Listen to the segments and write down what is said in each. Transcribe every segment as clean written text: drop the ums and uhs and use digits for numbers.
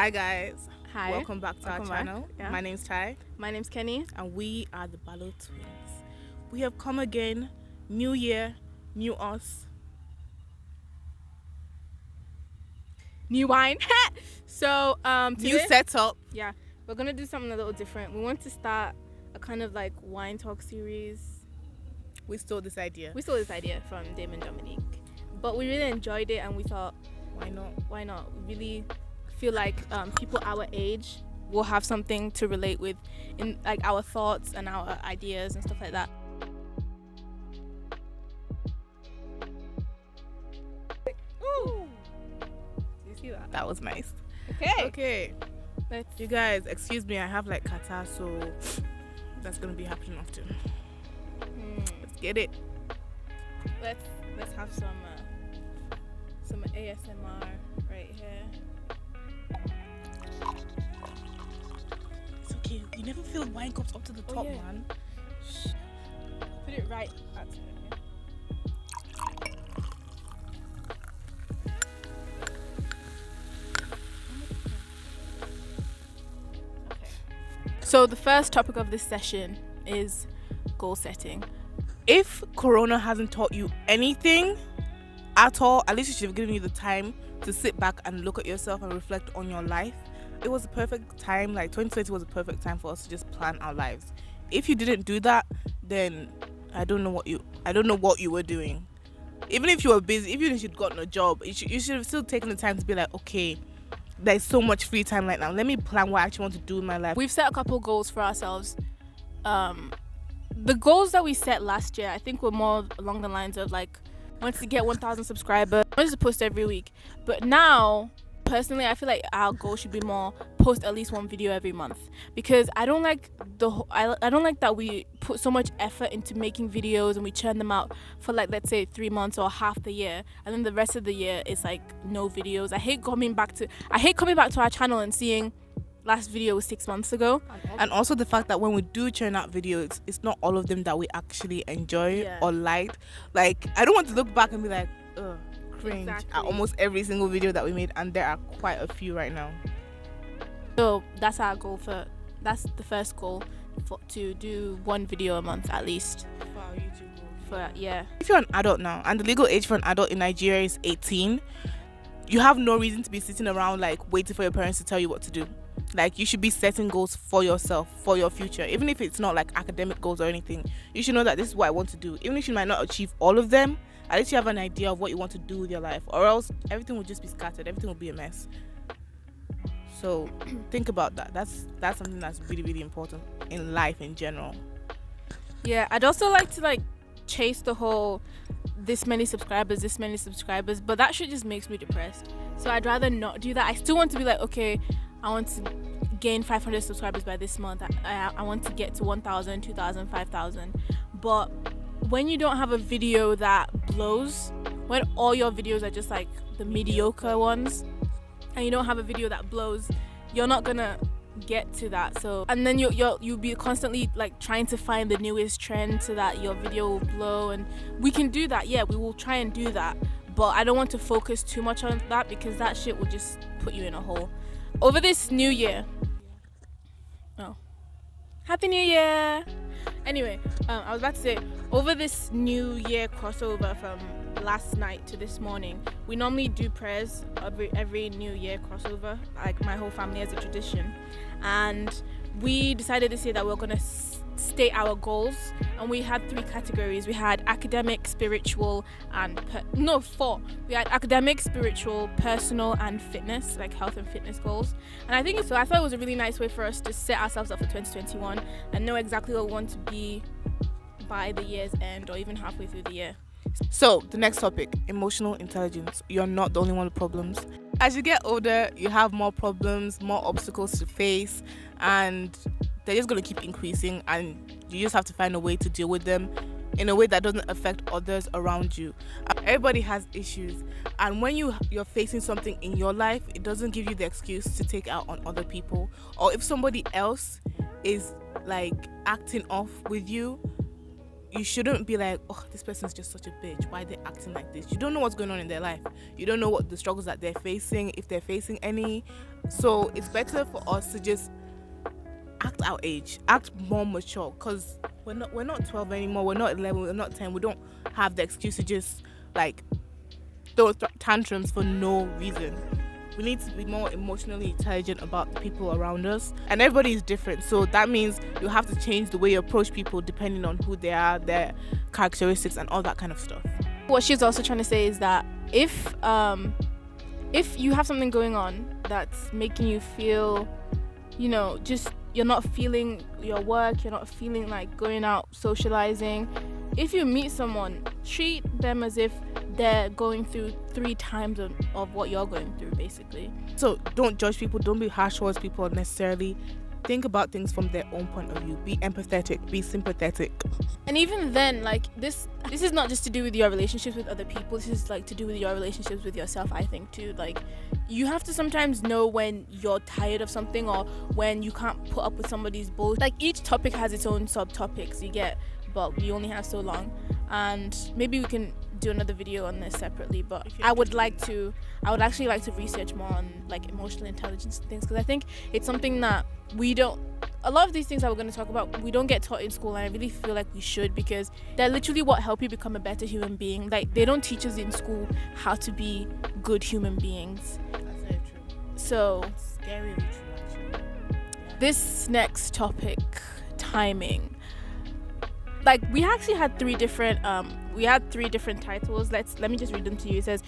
Hi guys. Hi. Welcome back to our channel. Yeah. My name's Tai. My name's Kenny. And we are the BaloTwins. We have come again. New year, new us. New wine. So today, New setup. Yeah, we're gonna do something a little different. We want to start a kind of like wine talk series. We stole this idea. We stole this idea from Dame and Dominique, but we really enjoyed it and we thought, Why not? why not? We really feel like people our age will have something to relate with in like our thoughts and our ideas and stuff like that. Ooh. You see that? That was nice. Okay. Okay. Let's You guys, excuse me, I have like kata, so that's gonna be happening often. Let's get it. let's have some ASMR right here. It's okay. You never filled wine cups up to the top, yeah. man. Put it right at it. So the first topic of this session is goal setting. If Corona hasn't taught you anything at all, at least it should have given you the time to sit back and look at yourself and reflect on your life. It was a perfect time, like 2020 was a perfect time for us to just plan our lives. If you didn't do that, then I don't know what you were doing. Even if you were busy, even if you'd gotten a job, you should have still taken the time to be like, okay, there's so much free time right now. Let me plan what I actually want to do in my life. We've set a couple goals for ourselves. The goals that we set last year, I think, were more along the lines of like, wanted to get 1,000 subscribers, wanted to post every week. But now, personally, I feel like our goal should be more post at least one video every month, because I don't like I don't like that we put so much effort into making videos and we churn them out for like, let's say 3 months or half the year, and then the rest of the year is like no videos. I hate coming back to our channel and seeing last video was 6 months ago. And also the fact that when we do churn out videos, it's not all of them that we actually enjoy or liked. Like, I don't want to look back and be like, ugh, cringe at almost every single video that we made, and there are quite a few right now. So that's our goal that's the first goal, to do one video a month at least. For our YouTube goals. Yeah. If you're an adult now, and the legal age for an adult in Nigeria is 18, you have no reason to be sitting around like waiting for your parents to tell you what to do. Like, you should be setting goals for yourself, for your future. Even if it's not like academic goals or anything, you should know that this is what I want to do. Even if you might not achieve all of them, at least you have an idea of what you want to do with your life, or else everything will just be scattered. Everything will be a mess. So think about that. That's something that's really, really important in life in general. Yeah, I'd also like to like chase the whole this many subscribers, but that shit just makes me depressed. So I'd rather not do that. I still want to be like, okay, I want to gain 500 subscribers by this month. I want to get to 1,000, 2,000, 5,000. But when you don't have a video that blows, when all your videos are just like the mediocre ones, and you don't have a video that blows, you're not gonna get to that. So, and then you'll be constantly like trying to find the newest trend so that your video will blow. And we can do that, yeah, we will try and do that, but I don't want to focus too much on that, because that shit will just put you in a hole. Over this new year, Happy New Year! Anyway, I was about to say, over this New Year crossover from last night to this morning, we normally do prayers every New Year crossover, like my whole family has a tradition, and we decided this year that we're gonna state our goals, and we had 3 categories. We had academic, spiritual, and four. We had academic, spiritual, personal, and fitness, like health and fitness goals. And I thought it was a really nice way for us to set ourselves up for 2021 and know exactly what we want to be by the year's end, or even halfway through the year. So the next topic, emotional intelligence. You're not the only one with problems. As you get older, you have more problems, more obstacles to face, and they're just going to keep increasing, and you just have to find a way to deal with them in a way that doesn't affect others around you. Everybody has issues, and when you're facing something in your life, it doesn't give you the excuse to take out on other people. Or if somebody else is like acting off with you, you shouldn't be like, oh, this person's just such a bitch, why are they acting like this? You don't know what's going on in their life. You don't know what the struggles that they're facing, if they're facing any. So it's better for us to just act our age, act more mature, because we're not 12 anymore, we're not 11, we're not 10. We don't have the excuse to just like throw tantrums for no reason. We need to be more emotionally intelligent about the people around us, and everybody is different, so that means you have to change the way you approach people depending on who they are, their characteristics and all that kind of stuff. What she's also trying to say is that if you have something going on that's making you feel, just you're not feeling your work, you're not feeling like going out socializing, if you meet someone, treat them as if they're going through 3 times of what you're going through, basically. So don't judge people, don't be harsh towards people necessarily. Think about things from their own point of view. Be empathetic, be sympathetic. And even then, like, this is not just to do with your relationships with other people, this is like to do with your relationships with yourself, I think, too. Like, you have to sometimes know when you're tired of something or when you can't put up with somebody's bullshit. Like, each topic has its own subtopics, you get, but we only have so long, and maybe we can do another video on this separately, but I would actually like to research more on like emotional intelligence and things, because I think it's something that a lot of these things that we're going to talk about, we don't get taught in school, and I really feel like we should, because they're literally what help you become a better human being. Like, they don't teach us in school how to be good human beings. That's very true. So it's scarily true, actually. This next topic, timing. Like, we actually had 3 different titles. Let me just read them to you. It says,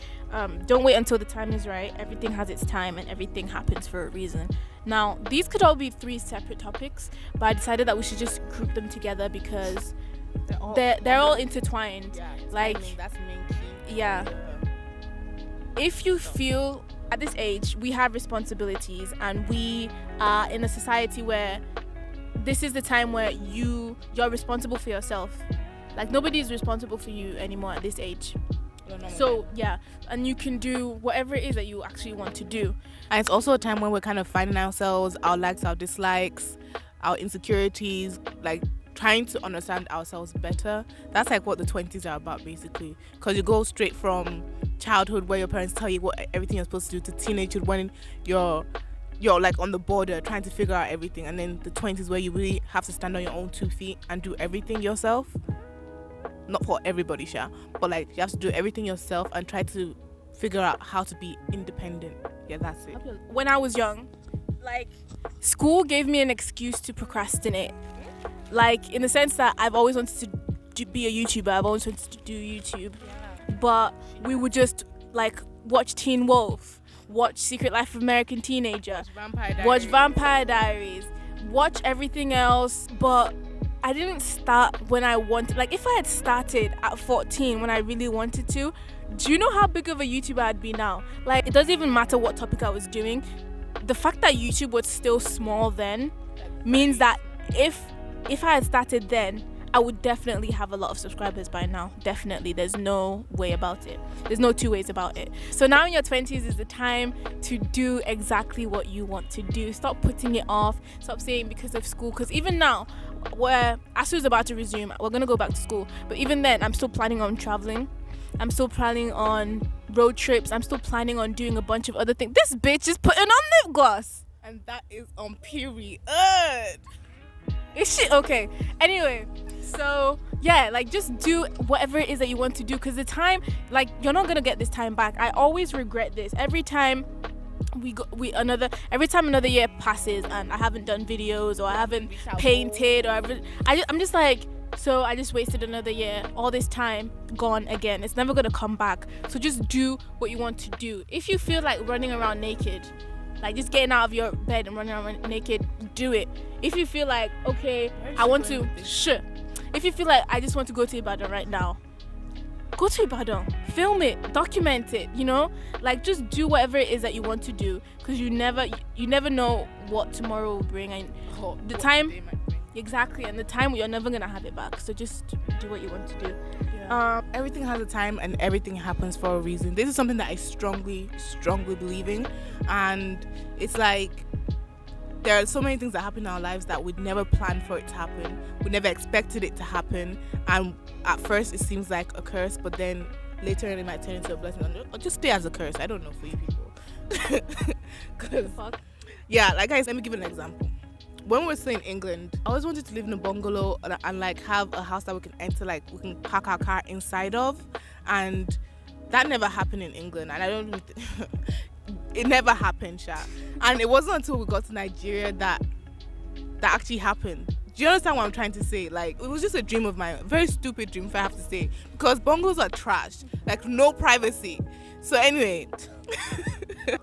don't wait until the time is right, everything has its time, and everything happens for a reason. Now, these could all be 3 separate topics, but I decided that we should just group them together because they're all intertwined. Yeah, like, timing, that's main key. Yeah. If you feel at this age we have responsibilities and we are in a society where this is the time where you're responsible for yourself. Like, nobody is responsible for you anymore at this age. So yeah, and you can do whatever it is that you actually want to do. And it's also a time when we're kind of finding ourselves, our likes, our dislikes, our insecurities, like trying to understand ourselves better. That's like what the 20s are about, basically, because you go straight from childhood where your parents tell you everything you're supposed to do, to teenagehood when you're like on the border trying to figure out everything, and then the 20s where you really have to stand on your own 2 feet and do everything yourself. Not for everybody, sure, but like you have to do everything yourself and try to figure out how to be independent. Yeah, that's it. When I was young, like, school gave me an excuse to procrastinate. Like, in the sense that I've always wanted to be a YouTuber, I've always wanted to do YouTube, but we would just like watch Teen Wolf, watch Secret Life of American Teenager, watch Vampire Diaries, watch everything else, but I didn't start when I wanted. Like, if I had started at 14 when I really wanted to, do you know how big of a YouTuber I'd be now? Like, it doesn't even matter what topic I was doing. The fact that YouTube was still small then means that if I had started then, I would definitely have a lot of subscribers by now. Definitely. There's no way about it. There's no 2 ways about it. So now in your 20s is the time to do exactly what you want to do. Stop putting it off. Stop saying because of school. Because even now, where ASU is about to resume, we're going to go back to school. But even then, I'm still planning on traveling. I'm still planning on road trips. I'm still planning on doing a bunch of other things. This bitch is putting on lip gloss. And that is on period. Is she okay? Anyway, so yeah, like, just do whatever it is that you want to do, because the time, like, you're not gonna get this time back. I always regret this every time every time another year passes and I haven't done videos or I haven't painted or I'm just like, so I just wasted another year, all this time gone again. It's never gonna come back. So just do what you want to do. If you feel like running around naked, like just getting out of your bed and running around naked, do it. If you feel like, okay, I want to, if you feel like I just want to go to Ibadan right now, go to Ibadan, film it, document it, like just do whatever it is that you want to do, because you never know what tomorrow will bring, and the time, exactly, and the time you're never gonna have it back. So just do what you want to do. Everything has a time and everything happens for a reason. This is something that I strongly believe in, and it's like there are so many things that happen in our lives that we'd never planned for it to happen. We never expected it to happen, and at first it seems like a curse, but then later it might turn into a blessing, or just stay as a curse. I don't know for you people. 'Cause, yeah, like guys, let me give you an example. When we were still in England, I always wanted to live in a bungalow and like have a house that we can enter, like we can park our car inside of, and that never happened in England, and I don't even it never happened, Sha. And it wasn't until we got to Nigeria that actually happened. Do you understand what I'm trying to say? Like, it was just a dream of mine, a very stupid dream, if I have to say, because bungalows are trash, like no privacy. So anyway,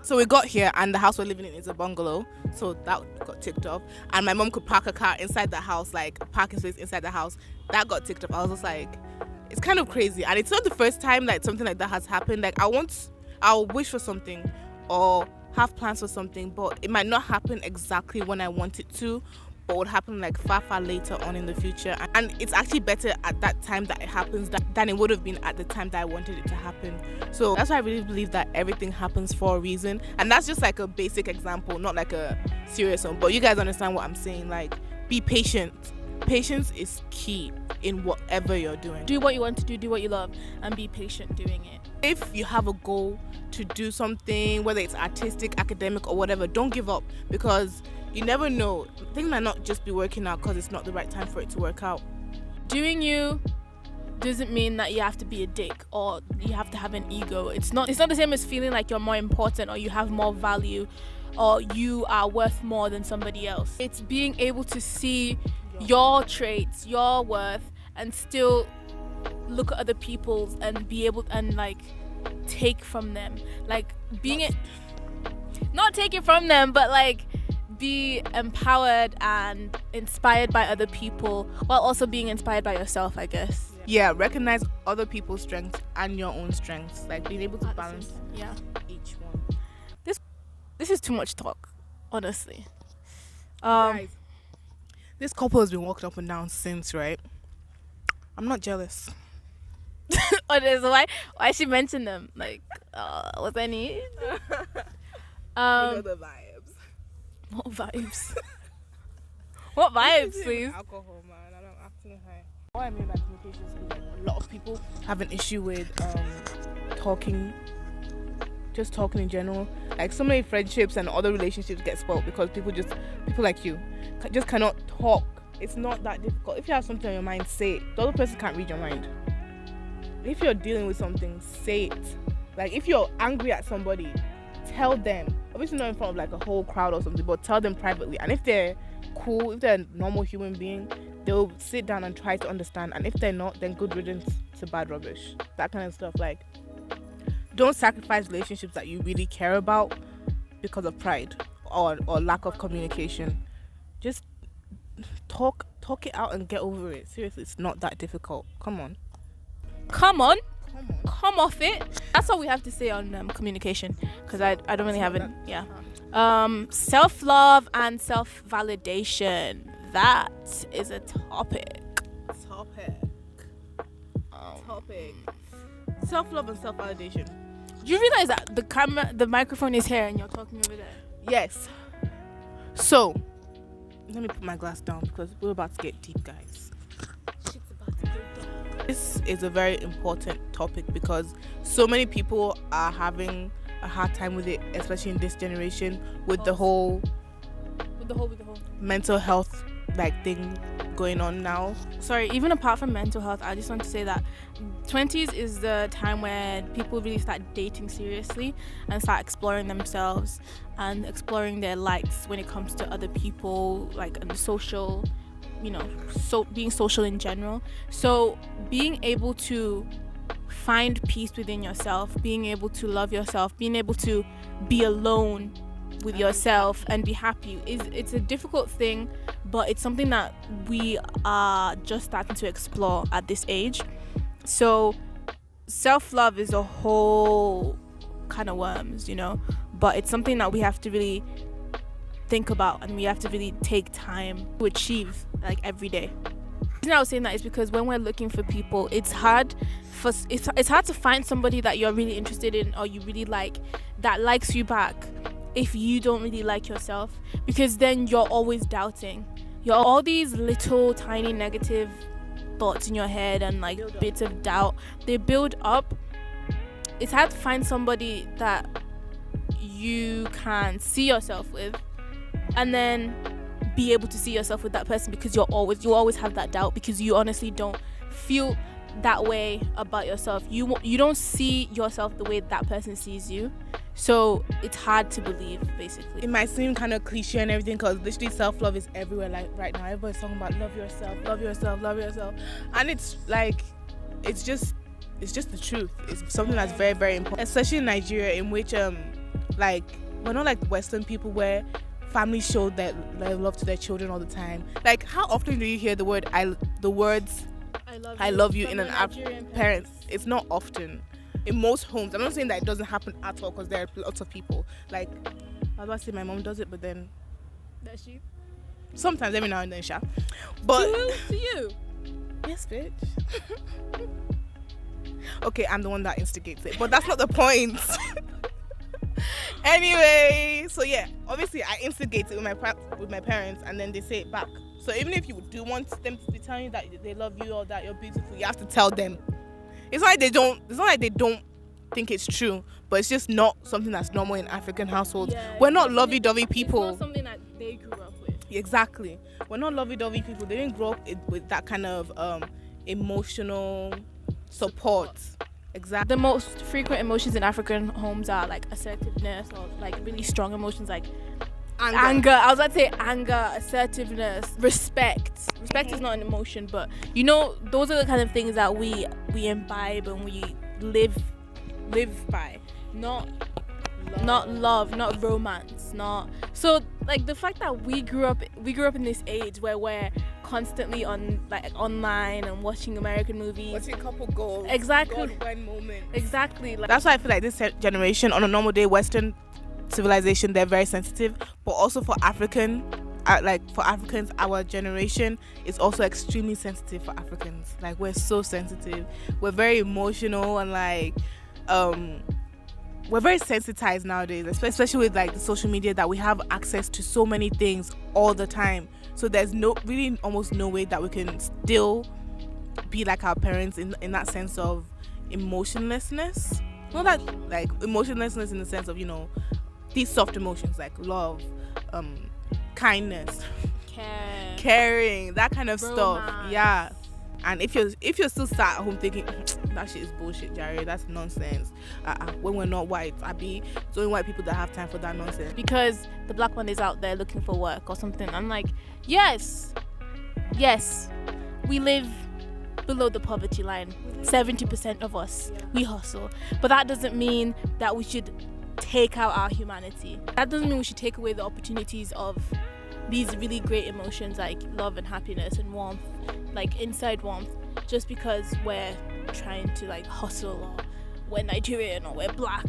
so we got here, and the house we're living in is a bungalow, so that got ticked off. And my mom could park a car inside the house, like a parking space inside the house. That got ticked off. I was just like, it's kind of crazy, and it's not the first time like something like that has happened. Like I'll wish for something or have plans for something, but it might not happen exactly when I want it to, but would happen like far later on in the future. And it's actually better at that time that it happens than it would have been at the time that I wanted it to happen. So that's why I really believe that everything happens for a reason, and that's just like a basic example, not like a serious one, but you guys understand what I'm saying. Like, be patient. Patience is key in whatever you're doing. Do what you want to do what you love, and be patient doing it. If you have a goal to do something, whether it's artistic, academic, or whatever, don't give up, because you never know. Things might not just be working out because it's not the right time for it to work out. Doing you doesn't mean that you have to be a dick or you have to have an ego. It's not the same as feeling like you're more important or you have more value or you are worth more than somebody else. It's being able to see your traits, your worth, and still look at other people's and be able and like take from them, like being it, not take it from them, but like be empowered and inspired by other people while also being inspired by yourself, I guess. Yeah, recognize other people's strengths and your own strengths, like being able to balance each one. This is too much talk, honestly. Guys, this couple has been walking up and down since, right? I'm not jealous. Why she mentioned them? Like, was I need? You know the vibes. What vibes? What vibes, please? Alcohol, man. I'm acting high. What I mean by communication is like a lot of people have an issue with talking, just talking in general. Like, so many friendships and other relationships get spoiled because people like you just cannot talk. It's not that difficult. If you have something on your mind, say it. The other person can't read your mind. If you're dealing with something, say it. Like, if you're angry at somebody, tell them. Obviously not in front of like a whole crowd or something, but tell them privately. And if they're cool, if they're a normal human being, they'll sit down and try to understand. And if they're not, then good riddance to bad rubbish. That kind of stuff. Like, don't sacrifice relationships that you really care about because of pride or lack of communication. Just talk it out and get over it. Seriously, it's not that difficult. Come off it. That's all we have to say on communication, because I don't really have it. Yeah. Self-love and self-validation. That is a topic. Self-love and self-validation. Do you realize that the microphone is here and you're talking over there? Yes. So, let me put my glass down because we're about to get deep, guys. This is a very important topic because so many people are having a hard time with it, especially in this generation, with the whole mental health like thing going on now. Sorry, even apart from mental health, I just want to say that 20s is the time when people really start dating seriously and start exploring themselves and exploring their likes when it comes to other people, like the social, so being social in general. So being able to find peace within yourself, being able to love yourself, being able to be alone with yourself and be happy it's a difficult thing, but it's something that we are just starting to explore at this age. So self-love is a whole kind of worms, but it's something that we have to really think about and we have to really take time to achieve, like, every day. The reason I was saying that is because when we're looking for people, it's hard to find somebody that you're really interested in or you really like that likes you back. if you don't really like yourself, because then you're always doubting. You're all these little tiny negative thoughts in your head and like bits of doubt, they build up. It's hard to find somebody that you can see yourself with and then be able to see yourself with that person, because you always have that doubt, because you honestly don't feel that way about yourself. You don't see yourself the way that person sees you, so it's hard to believe, basically. It might seem kind of cliche and everything, because literally self-love is everywhere. Like right now everybody's talking about love yourself, and it's like it's just the truth. It's something that's very, very important, especially in Nigeria, in which like we're not like Western people where families show that love to their children all the time. Like, how often do you hear the words I love you in an African parents? It's not often. In most homes, I'm not saying that it doesn't happen at all, because there are lots of people. Like, I was about to say my mom does it, but then Does she? sometimes, every now and then, sha. But to you? yes, bitch. Okay, I'm the one that instigates it, but that's not the point. Anyway, so yeah, obviously I instigate it with my parents, and then they say it back. So even if you do want them to be telling you that they love you or that you're beautiful, you have to tell them. It's not like they don't think it's true, but it's just not something that's normal in African households. Yeah, we're not lovey-dovey people. It's not something that they grew up with. Exactly. We're not lovey-dovey people. They didn't grow up with that kind of emotional support. Exactly. The most frequent emotions in African homes are like assertiveness, or like really strong emotions like anger. I was about to say anger, assertiveness, respect. Respect is not an emotion, but you know, those are the kind of things that we imbibe and we live by. Not love, not romance, not. So like the fact that we grew up in this age where we're constantly on like online and watching American movies, watching couple goals, exactly, God moment, exactly. Like, that's why I feel like this generation, on a normal day, Western civilization, they're very sensitive, but also for Africans, our generation is also extremely sensitive. For Africans, like, we're so sensitive, we're very emotional, and like we're very sensitized nowadays, especially with like the social media, that we have access to so many things all the time. So there's almost no way that we can still be like our parents in that sense of emotionlessness. Not that like emotionlessness in the sense of, you know, these soft emotions like love, kindness, caring, that kind of romance stuff. Yeah. And if you're still sat at home thinking that shit is bullshit, Jerry, that's nonsense. When we're not white, it's only white people that have time for that nonsense. Because the black one is out there looking for work or something. I'm like, yes, we live below the poverty line. 70% of us, we hustle, but that doesn't mean that we should take out our humanity. That doesn't mean we should take away the opportunities of these really great emotions like love and happiness and warmth, like inside warmth, just because we're trying to like hustle, or we're Nigerian, or we're black.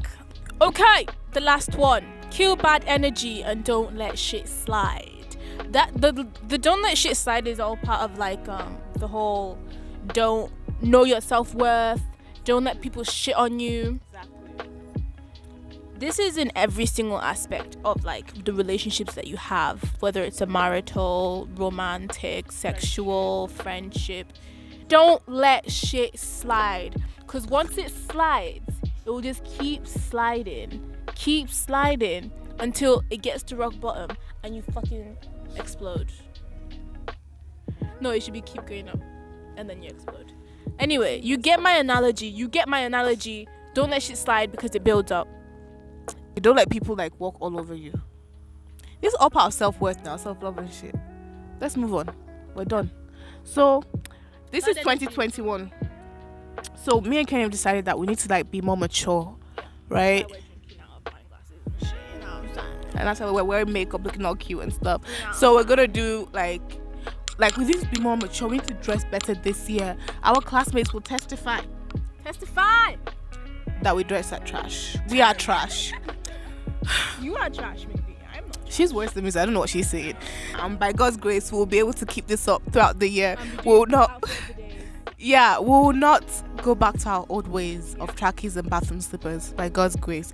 Okay, the last one: kill bad energy and don't let shit slide. That the don't let shit slide is all part of like the whole don't know your self-worth, don't let people shit on you. This is in every single aspect of like the relationships that you have, whether it's a marital, romantic, sexual, friendship. Don't let shit slide, because once it slides, it will just keep sliding until it gets to rock bottom and you fucking explode. No, it should be keep going up and then you explode. Anyway, you get my analogy. Don't let shit slide because it builds up. You don't let people like walk all over you. This is all part of self-worth now, self-love and shit. Let's move on. We're done. So this is 2021. So me and Kehinde decided that we need to like be more mature, right? And that's why we're wearing makeup, looking all cute and stuff. So we're gonna do like we need to be more mature. We need to dress better this year. Our classmates will testify that we dress like trash. We are trash. You are trash, maybe. I'm not. She's worse than me, so I don't know what she's saying. By God's grace, we'll be able to keep this up throughout the year. We'll not go back to our old ways of trackies and bathroom slippers. By God's grace.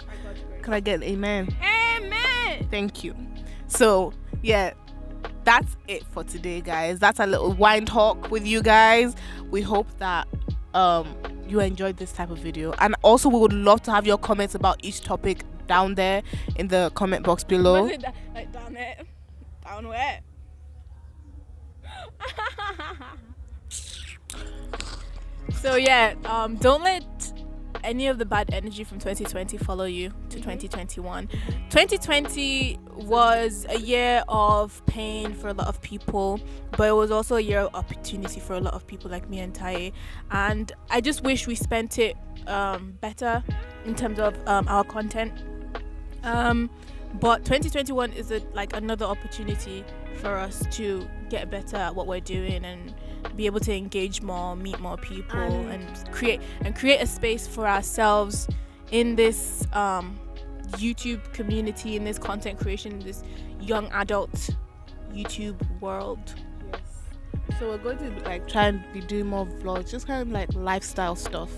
Can I get an amen? Amen. it. Thank you. So yeah, that's it for today, guys. That's a little wine talk with you guys. We hope that you enjoyed this type of video, and also we would love to have your comments about each topic down there in the comment box below. Was it like down there? Down where? So yeah, don't let any of the bad energy from 2020 follow you to 2021. 2020 was a year of pain for a lot of people, but it was also a year of opportunity for a lot of people like me and Tai. And I just wish we spent it better in terms of our content. But 2021 is another opportunity for us to get better at what we're doing and be able to engage more, meet more people, and create a space for ourselves in this YouTube community, in this content creation, in this young adult YouTube world. Yes. So we're going to try and be doing more vlogs, just kind of lifestyle stuff.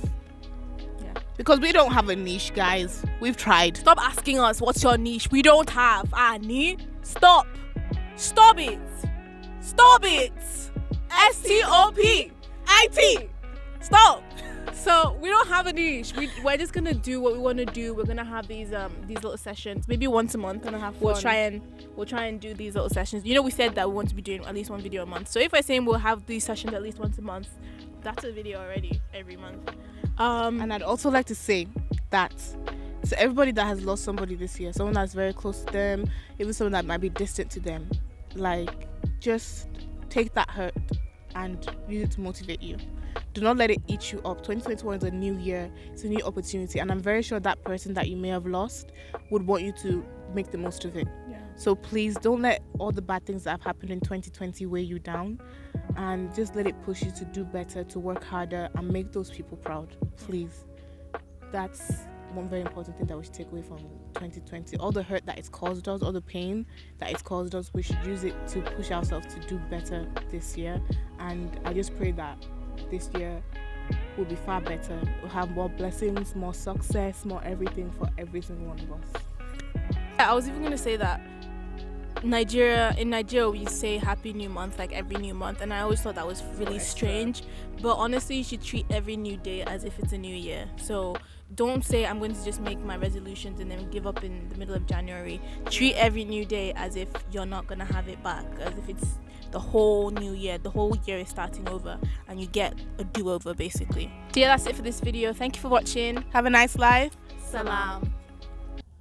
Yeah. Because we don't have a niche, guys. We've tried. Stop asking us what's your niche. We don't have a niche. Stop it. STOPIT. Stop. So we don't have a niche. We're just gonna do what we want to do. We're gonna have these little sessions, maybe once a month. We'll try and do these little sessions. We said that we want to be doing at least one video a month. So if I say we'll have these sessions at least once a month, that's a video already every month. And I'd also like to say that to everybody that has lost somebody this year, someone that's very close to them, even someone that might be distant to them, just take that hurt and use it to motivate you. Do not let it eat you up. 2021 is a new year. It's a new opportunity, and I'm very sure that person that you may have lost would want you to make the most of it. Yeah. So please don't let all the bad things that have happened in 2020 weigh you down, and just let it push you to do better, to work harder, and make those people proud. Please. That's one very important thing that we should take away from 2020. All the hurt that it's caused us, all the pain that it's caused us, we should use it to push ourselves to do better this year. And I just pray that this year will be far better. We'll have more blessings, more success, more everything for every single one of us. I was even going to say that in Nigeria we say happy new month every new month, and I always thought that was really strange. But honestly, you should treat every new day as if it's a new year. So don't say I'm going to just make my resolutions and then give up in the middle of January. Treat every new day as if you're not going to have it back, as if it's the whole new year. The whole year is starting over and you get a do-over basically. So yeah, that's it for this video. Thank you for watching. Have a nice life. Salam.